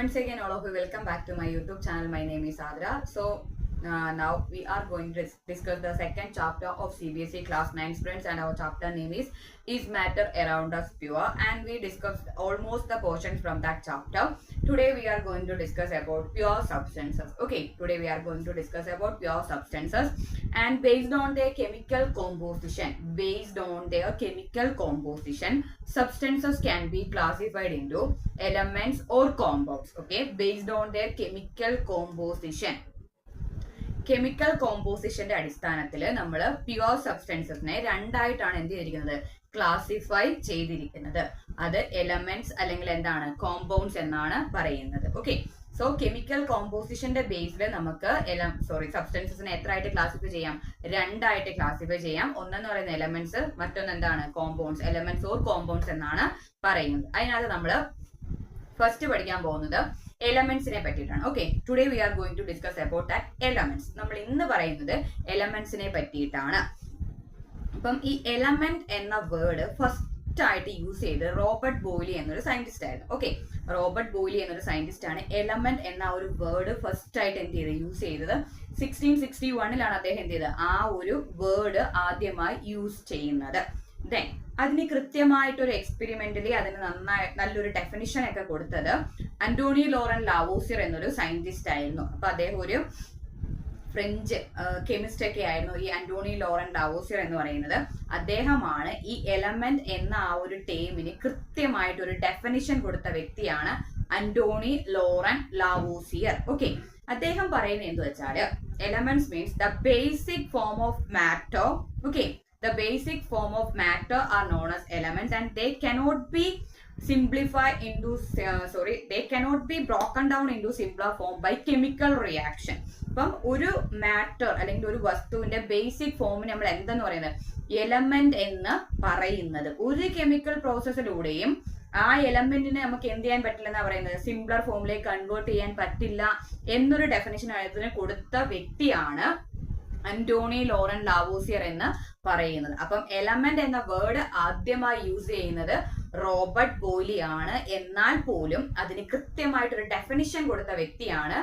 Once again, all of you, welcome back to my YouTube channel. My name is Adra. So now we are going to discuss the second chapter of CBSE Class 9 Students, and our chapter name is Matter Around Us Pure, and we discussed almost the portions from that chapter. Today we are going to discuss about pure substances. Okay, today we are going to discuss about pure substances, and based on their chemical composition, substances can be classified into elements or compounds. Okay, based on their chemical composition. Chemical കോമ്പോസിഷന്റെ അടിസ്ഥാനത്തിൽ നമ്മൾ pure സബ്സ്റ്റൻസസിനെ രണ്ടായിട്ടാണ് എന്ത് ചെയ്തിരിക്കുന്നത്, classify ചെയ്തിരിക്കുന്നത്. അത് elements അല്ലെങ്കിൽ എന്താണ്, compounds എന്നാണ് പറയുന്നത്. ഓക്കെ, സോ കെമിക്കൽ കോമ്പോസിഷന്റെ ബേസിൽ നമുക്ക് സബ്സ്റ്റൻസസിനെ എത്ര ആയിട്ട് ക്ലാസിഫൈ ചെയ്യാം, രണ്ടായിട്ട് ക്ലാസിഫൈ ചെയ്യാം. ഒന്നെന്ന് പറയുന്ന എലമെന്റ്സ്, മറ്റൊന്ന് എന്താണ്, കോമ്പൗണ്ട്സ്. എലമെന്റ്സ് ഓർ കോമ്പൗണ്ട്സ് എന്നാണ് പറയുന്നത്. അതിനകത്ത് നമ്മൾ ഫസ്റ്റ് പഠിക്കാൻ പോകുന്നത് എലമെന്റ്സിനെ പറ്റിയിട്ടാണ്. Okay, today we are going to discuss about that elements. നമ്മൾ ഇന്ന് പറയുന്നത് എലമെന്റ്സിനെ പറ്റിയിട്ടാണ്. അപ്പം ഈ എലമെന്റ് എന്ന വേർഡ് ഫസ്റ്റ് ആയിട്ട് യൂസ് ചെയ്ത് റോബർട്ട് ബോയ്ലി എന്നൊരു സയന്റിസ്റ്റ് ആയിരുന്നു. ഓക്കെ, റോബർട്ട് ബോയ്ലി എന്നൊരു സയന്റിസ്റ്റ് ആണ് എലമെന്റ് എന്ന ഒരു വേർഡ് ഫസ്റ്റ് ആയിട്ട് എന്ത് ചെയ്ത് യൂസ് ചെയ്തത്. 1661 അദ്ദേഹം എന്ത് ചെയ്തത്, ആ ഒരു വേർഡ് ആദ്യമായി യൂസ് ചെയ്യുന്നത്. ദെൻ അതിന് കൃത്യമായിട്ടൊരു എക്സ്പെരിമെന്റലി അതിന് നല്ലൊരു ഡെഫിനിഷൻ ഒക്കെ കൊടുത്തത് അന്റോണി ലോറൻ ലാവോസിയർ എന്നൊരു സയന്റിസ്റ്റ് ആയിരുന്നു. അപ്പൊ അദ്ദേഹം ഒരു ഫ്രഞ്ച് കെമിസ്റ്റ് ഒക്കെ ആയിരുന്നു ഈ അന്റോണി ലോറൻ ലാവോസിയർ എന്ന് പറയുന്നത്. അദ്ദേഹമാണ് ഈ എലമെന്റ് എന്ന ആ ഒരു ടേമിന് കൃത്യമായിട്ടൊരു ഡെഫിനിഷൻ കൊടുത്ത വ്യക്തിയാണ് അന്റോണി ലോറൻ ലാവോസിയർ. ഓക്കെ, അദ്ദേഹം പറയുന്നത് എന്ത് വെച്ചാല് elements means the basic form of matter. Okay, the basic form of matter are known as elements, and they cannot be broken down into simpler form by chemical reaction. അപ്പം ഒരു matter അല്ലെങ്കിൽ ഒരു വസ്തുവിന്റെ basic ഫോമിന് നമ്മൾ എന്തെന്ന് പറയുന്നത്, element എന്ന് പറയുന്നത്. ഒരു കെമിക്കൽ പ്രോസസ്സിലൂടെയും ആ എലമെന്റിനെ നമുക്ക് എന്ത് ചെയ്യാൻ പറ്റില്ല എന്നാ പറയുന്നത്, സിംപ്ലർ ഫോമിലേക്ക് കൺവേർട്ട് ചെയ്യാൻ പറ്റില്ല എന്നൊരു ഡെഫിനിഷൻ അതിന് കൊടുത്ത വ്യക്തിയാണ് അന്റോണി ലോറൻ ലാവോസിയർ എന്ന് പറയുന്നത്. അപ്പം എലമെന്റ് എന്ന വേർഡ് ആദ്യമായി യൂസ് ചെയ്യുന്നത് റോബർട്ട് ബോയ്ലി ആണ്. എന്നാൽ പോലും അതിന് കൃത്യമായിട്ടൊരു ഡെഫിനിഷൻ കൊടുത്ത വ്യക്തിയാണ്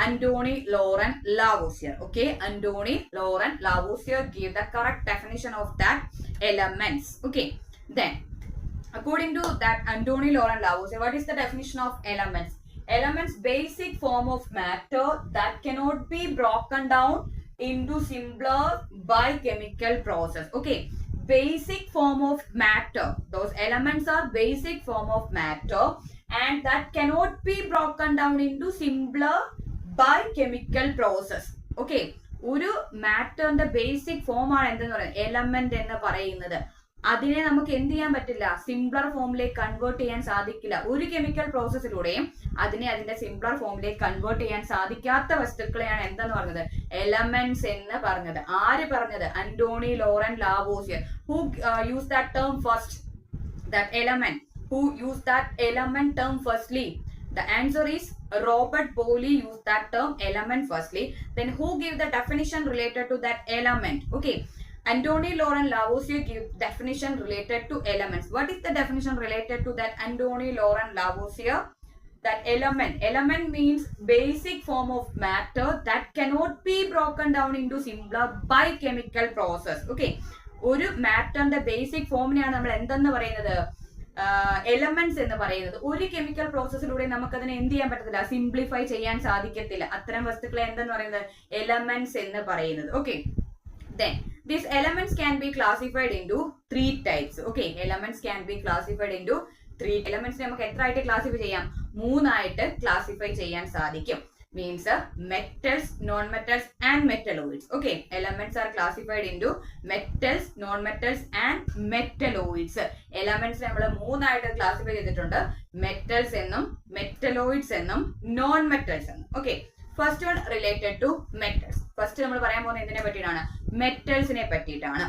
Antoine Lauren Lavoisier. Okay, Antoine Lauren Lavoisier gave the correct definition of that elements. Okay, then according to that Anthony Lawrence Lavoisier, what is the definition of elements? Elements basic form of matter that cannot be broken down into simpler by chemical process. Okay, basic form of matter, those elements are basic form of matter and that cannot be broken down into simpler by chemical process. Okay, ഒരു മാറ്ററിന്റെ basic form ആണ് എന്തെന്ന് പറയുന്നത്, element എന്ന് പറയുന്നത്. അതിനെ നമുക്ക് എന്ത് ചെയ്യാൻ പറ്റില്ല, സിംപ്ലർ ഫോമിലേക്ക് കൺവേർട്ട് ചെയ്യാൻ സാധിക്കില്ല. ഒരു കെമിക്കൽ പ്രോസസ്സിലൂടെയും അതിന്റെ സിംപ്ലർ ഫോമിലേക്ക് കൺവേർട്ട് ചെയ്യാൻ സാധിക്കാത്ത വസ്തുക്കളെയാണ് എന്തെന്ന് പറഞ്ഞത്, എലമെന്റ്സ് എന്ന് പറഞ്ഞത്. ആര് പറഞ്ഞത്, Antoine Lauren Lavoisier. Who use that term first, that element, who use that element term firstly? The answer is Robert Boyle used that term element firstly. Then who gave the definition related to that element? Okay, Anthony Lawrence Lavoisier gave definition related to elements. What is the definition related to that Anthony Lawrence Lavoisier? That element means basic form of matter that cannot be broken down into simpler by chemical process. Okay, ഒരു മാറ്ററിന്റെ basic ഫോമിനെയാണ് നമ്മൾ എന്തെന്ന് പറയുന്നത്, elements എന്ന് പറയുന്നത്. ഒരു chemical പ്രോസസ്സിലൂടെ നമുക്ക് അതിനെ എന്ത് ചെയ്യാൻ പറ്റത്തില്ല, സിംപ്ലിഫൈ ചെയ്യാൻ സാധിക്കത്തില്ല. അത്തരം വസ്തുക്കളെ എന്തെന്ന് പറയുന്നത്, എലമെന്റ്സ് എന്ന് പറയുന്നത്. Okay, then these elements can be classified into 3 types. Okay, elements can be classified into 3. elements നമുക്ക് എത്ര ആയിട്ട് ക്ലാസിഫൈ ചെയ്യാം, 3 ആയിട്ട് ക്ലാസിഫൈ ചെയ്യാൻ സാധിക്കും. means metals, non-metals and metalloids. Okay, elements are classified into metals, non-metals and metalloids. elements നമ്മൾ 3 ആയിട്ട് classify ചെയ്തിട്ടുണ്ട്, metals എന്നും metalloids എന്നും non-metals എന്നും. Okay, first one related to metals. First നമ്മൾ പറയാൻ പോകുന്നത് എന്തിനെ പറ്റിയിട്ടാണ്, മെറ്റൽസിനെ പറ്റിയിട്ടാണ്.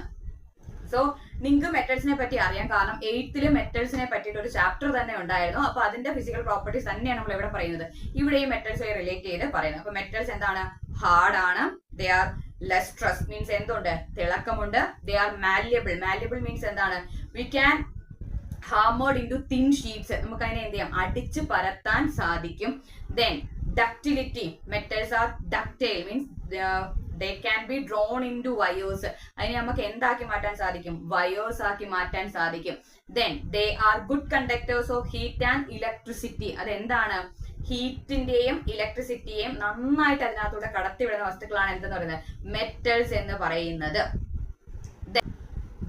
സോ നിങ്ങൾക്ക് മെറ്റൽസിനെ പറ്റി അറിയാം, കാരണം 8th മെറ്റൽസിനെ പറ്റിയിട്ട് ഒരു ചാപ്റ്റർ തന്നെ ഉണ്ടായിരുന്നു. അപ്പൊ അതിന്റെ ഫിസിക്കൽ പ്രോപ്പർട്ടീസ് തന്നെയാണ് നമ്മൾ ഇവിടെ പറയുന്നത്. ഇവിടെ ഈ മെറ്റൽസ് റിലേറ്റ് ചെയ്ത് പറയുന്നത്. അപ്പൊ മെറ്റൽസ് എന്താണ്, ഹാർഡ് ആണ്, ദേ ആർ ലസ്ട്രസ് മീൻസ് എന്തുണ്ട്, തിളക്കമുണ്ട്. They are malleable. Malleable means എന്താണ്, we can hammered into thin sheets, നമുക്ക് അതിനെ എന്ത് ചെയ്യാം, അടിച്ച് പരത്താൻ സാധിക്കും. Then ductility, metals are ductile means they can be drawn into wires, അതിനെ നമുക്ക് എന്താക്കി മാറ്റാൻ സാധിക്കും, വയേഴ്സ് ആക്കി മാറ്റാൻ സാധിക്കും. then they are good conductors of heat and electricity, അതെന്താണ്, ഹീറ്റിന്റെയും ഇലക്ട്രിസിറ്റിയെയും നന്നായിട്ട് അതിനകത്തൂടെ കടത്തിവിടുന്ന വസ്തുക്കളാണ് എന്തെന്ന് പറയുന്നത്, മെറ്റൽസ് എന്ന് പറയുന്നത്.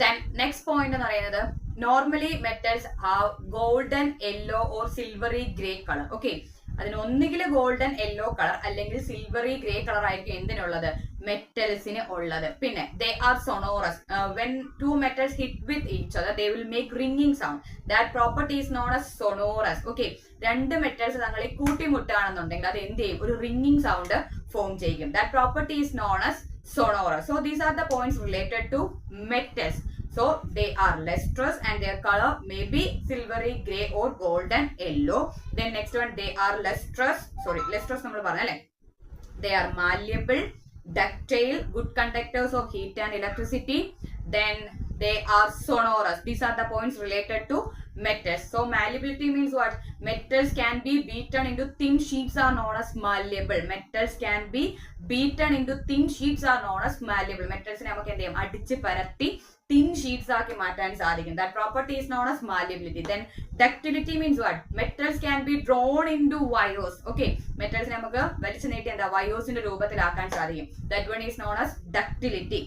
then next point എന്ന് പറയുന്നത്, normally metals have golden yellow or silvery gray color. okay, അതിന് ഒന്നുകിൽ ഗോൾഡൻ യെല്ലോ കളർ അല്ലെങ്കിൽ സിൽവറി ഗ്രേ കളർ ആയിരിക്കും എന്തിനുള്ളത്, മെറ്റൽസിന് ഉള്ളത്. പിന്നെ they are sonorous, when two metals hit with each other they will make ringing sound, that property is known as sonorous. okay, രണ്ട് metals തങ്ങളിൽ കൂട്ടിമുട്ടുകയാണെന്നുണ്ടെങ്കിൽ അത് എന്ത് ചെയ്യും, ഒരു റിംഗിങ് സൗണ്ട് ഫോം ചെയ്യും. that property is known as sonorous. so these are the points related to metals. so they are lustrous and their color may be silvery gray or golden yellow. then next one, they are lustrous നമ്മൾ പറഞ്ഞല്ലേ, they are malleable, ductile, good conductors of heat and electricity. then they are sonorous. these are the points related to metals. so malleability means what, metals can be beaten into thin sheets are known as malleable. metals can be beaten into thin sheets are known as malleable. metals നെ നമുക്ക് എന്ത് ചെയ്യാം, അടിച്ച് പരത്തി thin sheets ആക്കി മാറ്റാൻ സാധിക്കും. that property is known as malleability. then ductility means what, metals can be drawn into wires. okay, metals നെ നമുക്ക് വലിച്ചു നീട്ടി എന്താ, വയേഴ്സിന്റെ രൂപത്തിലാക്കാൻ സാധിക്കും. that one is known as ductility.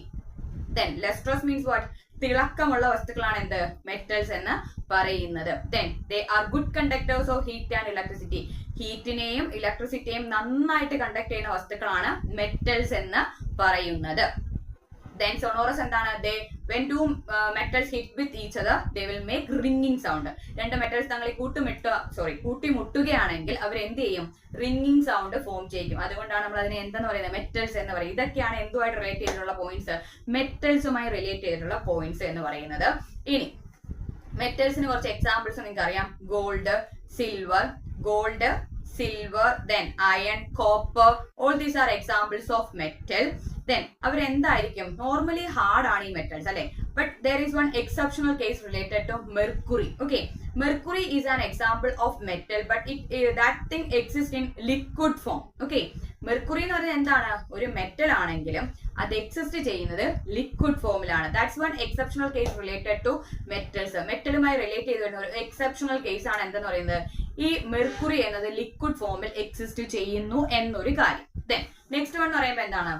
then lustrous means what, തിളക്കമുള്ള വസ്തുക്കളാണ് എന്ത്, മെറ്റൽസ് എന്ന് പറയുന്നത്. then they are good conductors of heat and electricity. ഹീറ്റിനെയും ഇലക്ട്രിസിറ്റിയെയും നന്നായിട്ട് കണ്ടക്ട് ചെയ്യുന്ന വസ്തുക്കളാണ് മെറ്റൽസ് എന്ന് പറയുന്നത്. then sonorous എന്താണ്, they when two metals hit with each other they will make ringing sound. രണ്ട് മെറ്റൽസ് തങ്ങളെ കൂട്ടിമുട്ടുകയാണെങ്കിൽ അവർ എന്ത് ചെയ്യും, റിംഗിങ് സൗണ്ട് ഫോം ചെയ്യും. അതുകൊണ്ടാണ് നമ്മൾ അതിനെ എന്തെന്ന് പറയുന്നത്, മെറ്റൽസ് എന്ന് പറയുന്നത്. ഇതൊക്കെയാണ് എന്തുമായിട്ട് റിലേറ്റ് ചെയ്തിട്ടുള്ള പോയിന്റ്സ്, മെറ്റൽസുമായി റിലേറ്റ് ചെയ്തിട്ടുള്ള പോയിന്റ്സ് എന്ന് പറയുന്നത്. ഇനി മെറ്റൽസിന് കുറച്ച് എക്സാമ്പിൾസ് നിങ്ങൾക്ക് അറിയാം, silver, then iron, copper, all these are examples of metal. then അവരെന്തായിരിക്കും, നോർമലി ഹാർഡ് ആണ് ഈ മെറ്റൽസ് അല്ലെ, but there is one exceptional case related to mercury. okay, mercury is an example of metal but that thing exists in liquid form. okay, mercury എന്ന് പറയുന്നത് എന്താണ്, ഒരു metal ആണെങ്കിലും അത് എക്സിസ്റ്റ് ചെയ്യുന്നത് ലിക്വിഡ് ഫോമിലാണ്. That's one exceptional case related to metals. മെറ്റലുമായി relate ചെയ്ത് വരുന്ന ഒരു എക്സെപ്ഷണൽ കേസ് ആണ് എന്തെന്ന് പറയുന്നത്, ഈ മെർക്കുറി എന്നത് ലിക്വിഡ് ഫോമിൽ എക്സിസ്റ്റ് ചെയ്യുന്നു എന്നൊരു കാര്യം. ദെൻ നെക്സ്റ്റ് വൺ എന്ന് പറയുമ്പോൾ എന്താണ്,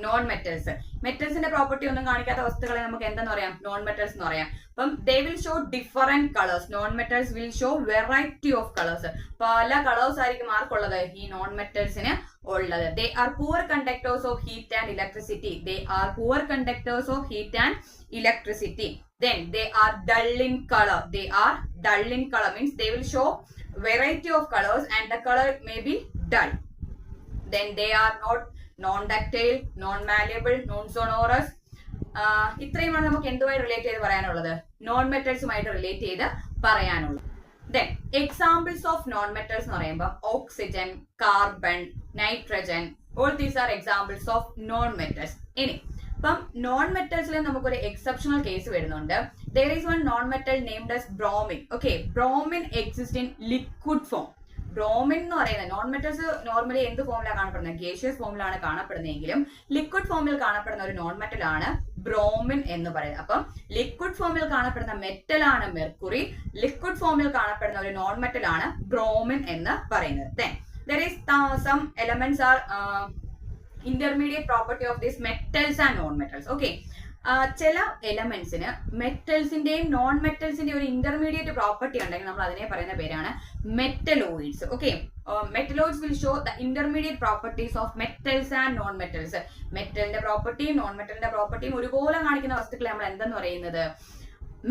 നോൺ മെറ്റൽസ്. മെറ്റൽസിന്റെ പ്രോപ്പർട്ടി ഒന്നും കാണിക്കാത്ത വസ്തുക്കളെ നമുക്ക് എന്തെന്ന് പറയാം, നോൺ മെറ്റൽസ് എന്ന് പറയാം. അപ്പം they will show different colours. Non metals will show variety of colours. പല കളേഴ്സ് ആയിരിക്കും ആർക്കുള്ളത്, ഈ നോൺ മെറ്റൽസിന് ഉള്ളത്. They are poor conductors of heat and electricity. Then they are dull in color. Means they will show variety of colors and the color may be dull. Then they are not non-ductile, non-malleable, non-sonorous. ഇത്രയുമാണ് നമുക്ക് എന്തുമായി relate ചെയ്ത് പറയാനുള്ളത്, non മെറ്റൽസുമായിട്ട് relate ചെയ്ത് പറയാനുള്ളത്. Then examples of non-metals എന്ന് പറയുമ്പോൾ oxygen, carbon, nitrogen, all these are examples of non-metals. ഇനി അപ്പം നോൺ മെറ്റൽസിൽ നമുക്കൊരു എക്സെപ്ഷണൽ കേസ് വരുന്നുണ്ട്. there is one non-metal named as bromine. okay, bromine exists in liquid form. Bromine എന്ന് പറയുന്നത് നോൺ മെറ്റൽസ് നോർമലി എന്ത് ഫോമിലാണ് കാണപ്പെടുന്നത്, ഗേഷ്യസ് ഫോമിലാണ് കാണപ്പെടുന്നതെങ്കിലും ലിക്വിഡ് ഫോമിൽ കാണപ്പെടുന്ന ഒരു നോൺ മെറ്റൽ ആണ് ബ്രോമിൻ എന്ന് പറയുന്നത്. അപ്പം ലിക്വിഡ് ഫോമിൽ കാണപ്പെടുന്ന മെറ്റൽ ആണ് മെർക്കുറി, ലിക്വിഡ് ഫോമിൽ കാണപ്പെടുന്ന ഒരു നോൺ മെറ്റൽ ആണ് ബ്രോമിൻ എന്ന് പറയുന്നത്. then there is some elements are intermediate property of these metals and non-metals. okay, ചില എലമെന്റ്സിന് മെറ്റൽസിന്റെയും നോൺ മെറ്റൽസിന്റെയും ഒരു ഇന്റർമീഡിയറ്റ് പ്രോപ്പർട്ടി ഉണ്ടെങ്കിൽ നമ്മൾ അതിനെ പറയുന്ന പേരാണ് metalloids. Okay, metalloids will show the intermediate properties of metals and non metals. മെറ്റലിന്റെ പ്രോപ്പർട്ടിയും നോൺ മെറ്റലിന്റെ പ്രോപ്പർട്ടിയും ഒരുപോലെ കാണിക്കുന്ന വസ്തുക്കളെ നമ്മൾ എന്തെന്ന് പറയുന്നത്,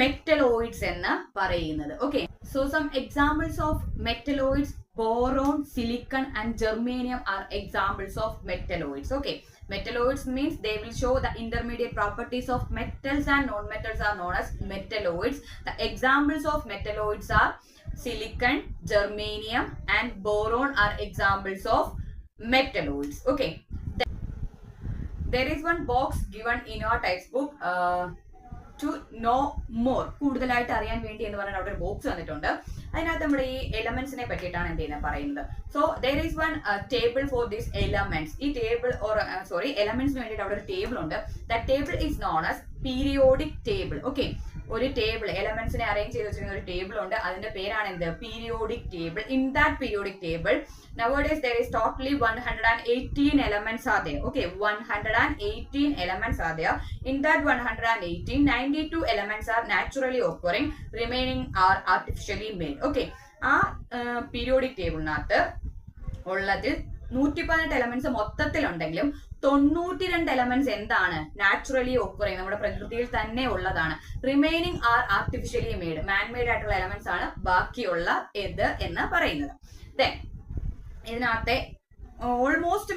മെറ്റലോയിഡ്സ് എന്ന് പറയുന്നത്. Okay, so some examples of metalloids, boron, silicon and germanium are examples of metalloids. okay, metalloids means they will show the intermediate properties of metals and non-metals are known as metalloids. The examples of metalloids are silicon, germanium and boron are examples of metalloids. okay, there is one box given in your textbook. To know more, കൂടുതലായിട്ട് അറിയാൻ വേണ്ടി എന്ന് പറഞ്ഞാൽ അവിടെ ഒരു box തന്നിട്ടുണ്ട്. അതിനകത്ത് നമ്മുടെ ഈ എലമെന്റ്സിനെ പറ്റിയിട്ടാണ് എന്ത് ചെയ്യുന്നത് പറയുന്നത്. So there is one table for this elements. ഈ ടേബിൾ എലമെന്റ്സിന് വേണ്ടിയിട്ട് അവിടെ ഒരു ടേബിൾ ഉണ്ട്. That table is known as periodic table. Okay, ഒരു ടേബിൾ എലമെന്റ്സിനെ അറേഞ്ച് ചെയ്ത് വെച്ചിരിക്കുന്ന ഒരു ടേബിൾ ഉണ്ട്. അതിന്റെ പേരാണ് എന്ത്? Periodic table. In that periodic table nowadays there is totally 118 elements are there. Okay, 118 elements are there. In that 118, 92 elements are naturally occurring, remaining are artificially made. Okay, ആ periodic ടേബിളിനകത്ത് ഉള്ളത് 118 എലമെന്റ്സ് മൊത്തത്തിലുണ്ടെങ്കിലും 92 elements എന്താണ്? Naturally occurring, നമ്മുടെ പ്രകൃതിയിൽ തന്നെ ഉള്ളതാണ്. Remaining are artificially made, man made ആയിട്ടുള്ള എലമെന്റ്സ് ആണ് ബാക്കിയുള്ള ഇത് എന്ന് പറയുന്നത്. ദെൻ ഇതിനകത്തെ ഓൾമോസ്റ്റ്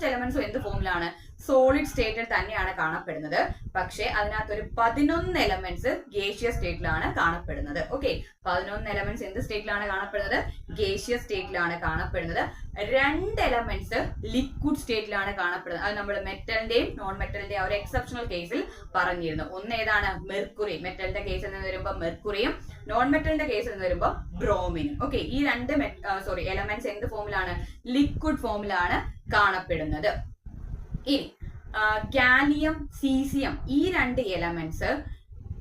എലമെന്റ്സും എന്ത് ഫോമിലാണ്? സോളിഡ് സ്റ്റേറ്റിൽ തന്നെയാണ് കാണപ്പെടുന്നത്. പക്ഷെ അതിനകത്ത് ഒരു 11 എലമെന്റ്സ് ഗേഷ്യസ് സ്റ്റേറ്റിലാണ് കാണപ്പെടുന്നത്. ഓക്കെ, 11 എലമെന്റ്സ് എന്ത് സ്റ്റേറ്റിലാണ് കാണപ്പെടുന്നത്? ഗേഷ്യസ് സ്റ്റേറ്റിലാണ് കാണപ്പെടുന്നത്. 2 എലമെന്റ്സ് ലിക്വിഡ് സ്റ്റേറ്റിലാണ് കാണപ്പെടുന്നത്. അത് നമ്മൾ മെറ്റലിന്റെയും നോൺ മെറ്റലിന്റെയും ഒരു എക്സെപ്ഷണൽ കേസിൽ പറഞ്ഞിരുന്നു. ഒന്ന് ഏതാണ്? മെർക്കുറി. മെറ്റലിന്റെ കേസിൽ നിന്ന് വരുമ്പോൾ മെർക്കുറിയും നോൺ മെറ്റലിന്റെ കേസിൽ നിന്ന് വരുമ്പോൾ ബ്രോമിനും. ഓക്കെ, ഈ 2 എലമെന്റ്സ് എന്ത് ഫോമിലാണ്? ലിക്വിഡ് ഫോമിലാണ് കാണപ്പെടുന്നത്. ഇനി ഗാലിയം, സീസിയം ഈ 2 എലമെന്റ്സ്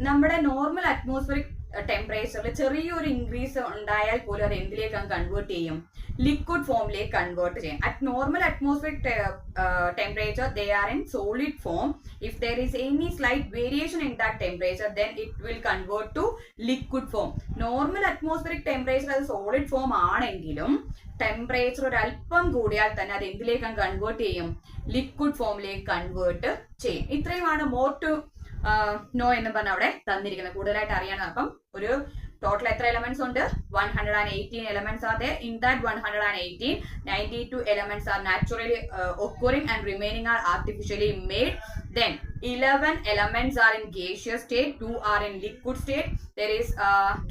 നമ്മുടെ നോർമൽ അറ്റ്മോസ്ഫിയറിക് ടെമ്പറേച്ചറിൽ ചെറിയൊരു ഇൻക്രീസ് ഉണ്ടായാൽ പോലും അത് എന്തിലേക്കാണ് കൺവേർട്ട് ചെയ്യും? ലിക്വിഡ് ഫോമിലേക്ക് കൺവേർട്ട് ചെയ്യും. At normal atmospheric temperature they are in solid form. If there is any slight variation in that temperature, then it will convert to liquid form. Normal atmospheric temperature അത് solid form ആണെങ്കിലും temperature ഒരു അല്പം കൂടിയാൽ തന്നെ അത് എന്തിലേക്കാണ് convert ചെയ്യും? Liquid ഫോമിലേക്ക് convert ചെയ്യും. ഇത്രയുമാണ് മോർ ടു നോ എന്ന് പറഞ്ഞ അവിടെ തന്നിരിക്കുന്നത്. കൂടുതലായിട്ട് അറിയാൻ അപ്പം ഒരു ടോട്ടൽ എത്ര എലമെന്റ്സ് ഉണ്ട്? 118 elements are there. In that 118, 92 elements are naturally occurring and remaining are artificially made. Then 11 elements are in gaseous state, 2 are in liquid state. There is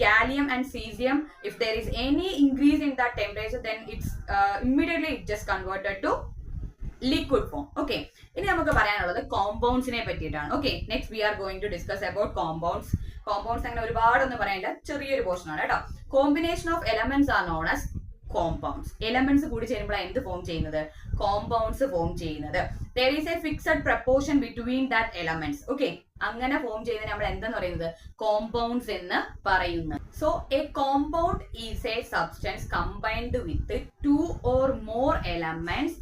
gallium and cesium. If there is any increase in that temperature, then it's immediately it just converted to liquid form. Okay, ഇനി നമുക്ക് പറയാനുള്ളത് കോമ്പൗണ്ട്സിനെ പറ്റിയിട്ടാണ്. Okay, next we are going to discuss about compounds. Compounds അങ്ങനെ ഒരുപാടൊന്നും പറയാനില്ല, ചെറിയൊരു portion ആണ് കേട്ടോ. Combination of elements are known as compounds. Elements കൂടി ചേരുമ്പോൾ എന്ത് ഫോം ചെയ്യുന്നത്? കോമ്പൗണ്ട്സ് ഫോം ചെയ്യുന്നത്. there is a fixed proportion between that elements. Okay, അങ്ങനെ ഫോം ചെയ്യുന്നത് നമ്മൾ എന്തെന്ന് പറയുന്നത്? കോമ്പൗണ്ട്സ് എന്ന് പറയുന്നത്. So A compound is A substance combined with 2 or more elements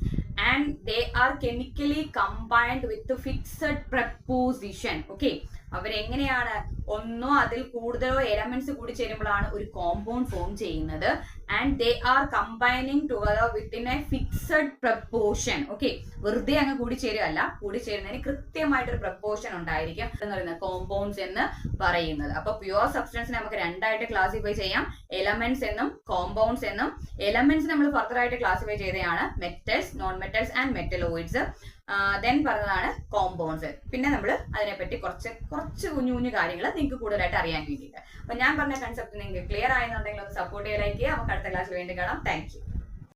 and they are chemically combined with fixed preposition. Okay, അവരെങ്ങനെയാണ്? ഒന്നോ അതിൽ കൂടുതലോ എലമെന്റ്സ് കൂടി ചേരുമ്പോഴാണ് ഒരു കോമ്പൗണ്ട് ഫോം ചെയ്യുന്നത്. And they are combining together within A fixed proportion. Okay, വെറുതെ അങ്ങ് കൂടി ചേരുകയല്ല, കൂടി ചേരുന്നതിന് കൃത്യമായിട്ടൊരു പ്രപ്പോർഷൻ ഉണ്ടായിരിക്കും എന്ന് പറയുന്നത് കോമ്പൗണ്ട്സ് എന്ന് പറയുന്നത്. അപ്പൊ പ്യുവർ സബ്സ്റ്റൻസിനെ നമുക്ക് രണ്ടായിട്ട് ക്ലാസിഫൈ ചെയ്യാം, എലമെന്റ്സ് എന്നും കോമ്പൗണ്ട്സ് എന്നും. എലമെന്റ്സ് നമ്മൾ ഫർദർ ആയിട്ട് ക്ലാസിഫൈ ചെയ്തതാണ് metals, non metals and metalloids. Then പറഞ്ഞതാണ് കോമ്പൗണ്ട്സ്. പിന്നെ നമ്മൾ അതിനെപ്പറ്റി കുറച്ച് കുഞ്ഞു കുഞ്ഞു കാര്യങ്ങൾ നിങ്ങൾക്ക് കൂടുതലായിട്ട് അറിയാൻ വേണ്ടിയിട്ട്. അപ്പൊ ഞാൻ പറഞ്ഞ കൺസെപ്റ്റ് നിങ്ങൾക്ക് ക്ലിയർ ആയെന്നുണ്ടെങ്കിൽ ഒന്ന് സപ്പോർട്ട് ചെയ്യാൻ ലൈക്ക് ചെയ്യുക. നമുക്ക് അടുത്ത ക്ലാസ്സിൽ വീണ്ടും കാണാം. Thank you.